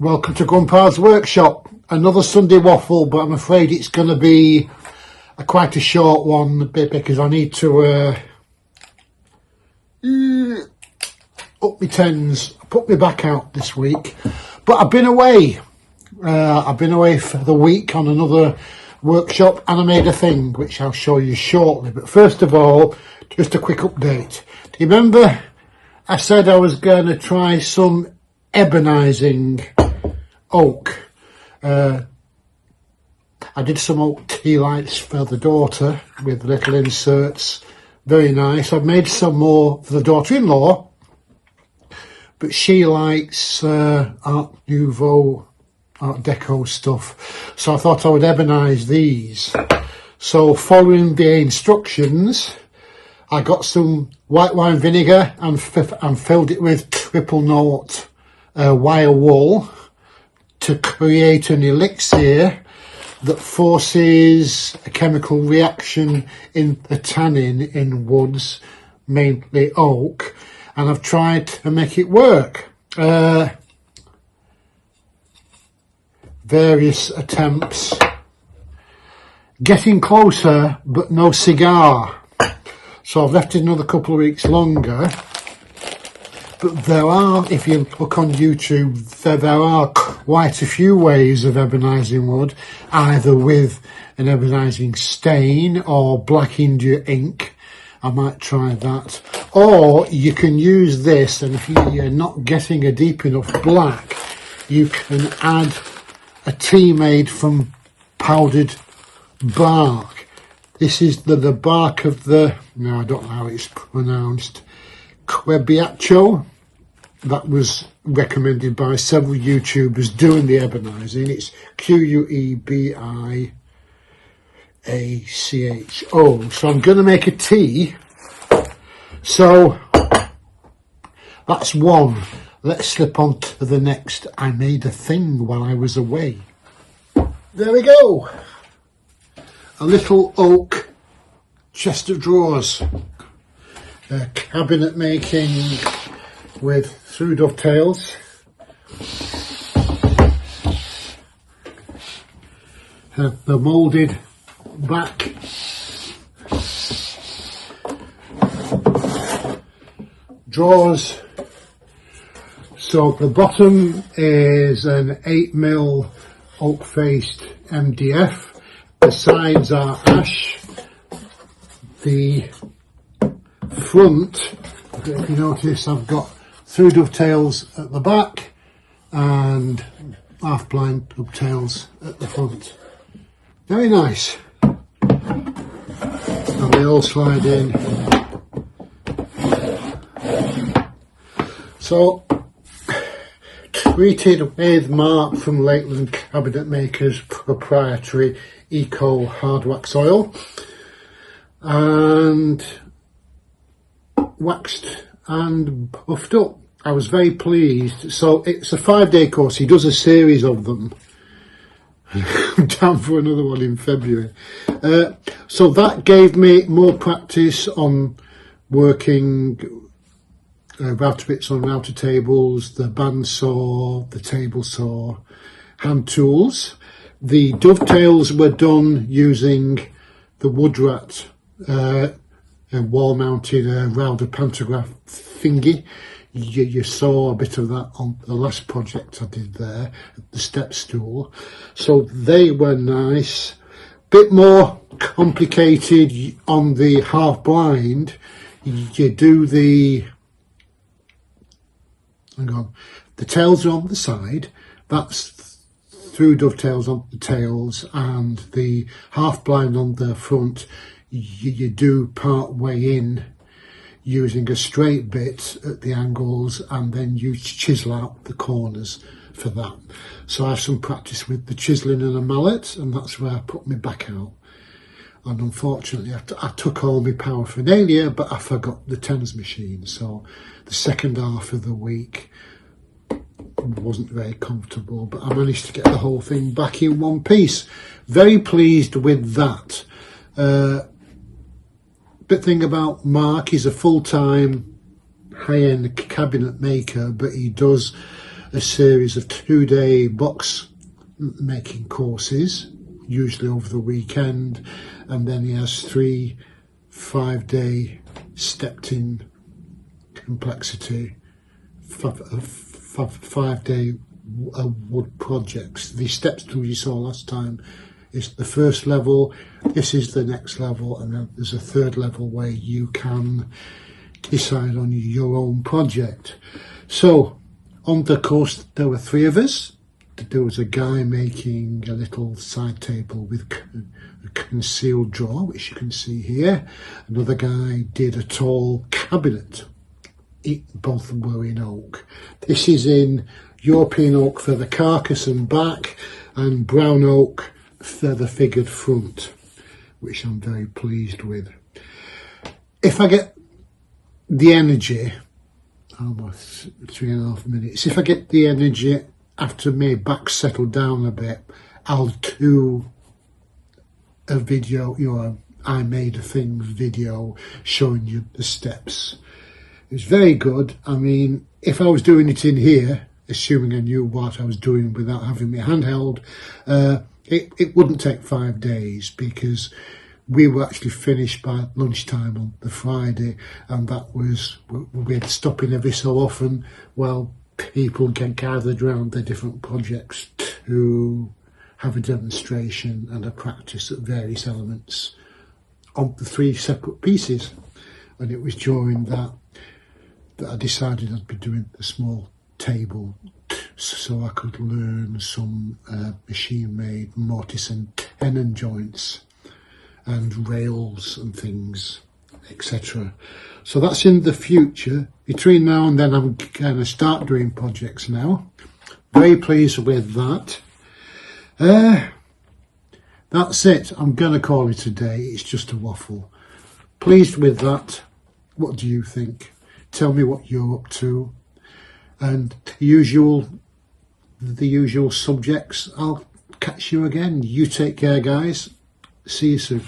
Welcome to Grandpa's Workshop. Another Sunday waffle, but I'm afraid it's going to be quite a short one because I need to up my tens, put my back out this week. But I've been away. I've been away for the week on another workshop, and I made a thing which I'll show you shortly. But first of all, just a quick update. Do you remember I said I was going to try some Ebonising oak? I did some oak tea lights for the daughter with little inserts. Very nice. I've made some more for the daughter-in-law, but she likes Art Nouveau, Art Deco stuff. So I thought I would ebonise these. So following the instructions, I got some white wine vinegar and filled it with triple note wire wool to create an elixir that forces a chemical reaction in the tannin in woods, mainly oak, and I've tried to make it work. Various attempts, getting closer but no cigar. So I've left it another couple of weeks longer. But there are, if you look on YouTube, there are quite a few ways of ebonising wood, either with an ebonising stain or black India ink. I might try that. Or you can use this, and if you're not getting a deep enough black, you can add a tea made from powdered bark. This is the bark of the, no, I don't know how it's pronounced, Quebiacho. That was recommended by several YouTubers doing the ebonising. It's Quebiacho. So I'm going to make a tea. So that's one. Let's slip on to the next. I made a thing while I was away. There we go. A little oak chest of drawers. Cabinet making with through dovetails. The moulded back. Drawers. So the bottom is an 8mm oak faced MDF. The sides are ash. The front, if you notice, I've got through dovetails at the back and half blind dovetails at the front. Very nice. And they all slide in. So, treated with Mark from Lakeland Cabinet Makers proprietary Eco Hard Wax Oil, and waxed and buffed up. I was very pleased. So it's a 5-day course. He does a series of them. I'm down for another one in February. So that gave me more practice on working router bits on router tables, the bandsaw, the table saw, hand tools. The dovetails were done using the Woodrat wall-mounted router pantograph thingy. You saw a bit of that on the last project I did there, the step stool. So they were nice. Bit more complicated on the half blind. You do the, hang on, the tails are on the side. That's through dovetails on the tails, and the half blind on the front. You do part way in using a straight bit at the angles, and then you chisel out the corners for that. So I have some practice with the chiseling and a mallet, and that's where I put my back out. And unfortunately I took all my paraphernalia, but I forgot the tens machine, so the second half of the week wasn't very comfortable, but I managed to get the whole thing back in one piece. Very pleased with that. Bit thing about Mark, he's a full-time high-end cabinet maker, but he does a series of 2-day box making courses, usually over the weekend, and then he has 3 5-day stepped in complexity 5-day wood projects. The steps that you saw last time is the first level, this is the next level, and then there's a third level where you can decide on your own project. So on the course there were 3 of us. There was a guy making a little side table with a concealed drawer, which you can see here. Another guy did a tall cabinet. Both were in oak. This is in European oak for the carcass and back, and brown oak for the figured front, which I'm very pleased with. If I get the energy, almost 3.5 minutes, if I get the energy after my back settled down a bit, I'll do a video, I made a thing video showing you the steps. It's very good. I mean, if I was doing it in here, assuming I knew what I was doing without having my handheld, it wouldn't take 5 days, because we were actually finished by lunchtime on the Friday, and that was, we had stopping every so often while people get gathered around their different projects to have a demonstration and a practice at various elements on the 3 separate pieces. And it was during that I decided I'd be doing the small table so I could learn some machine-made mortise and tenon joints and rails and things, etc. So that's in the future. Between now and then I'm going to start doing projects now. Very pleased with that. That's it. I'm going to call it a day. It's just a waffle. Pleased with that. What do you think? Tell me what you're up to. And the usual subjects. I'll catch you again. You take care, guys. See you soon.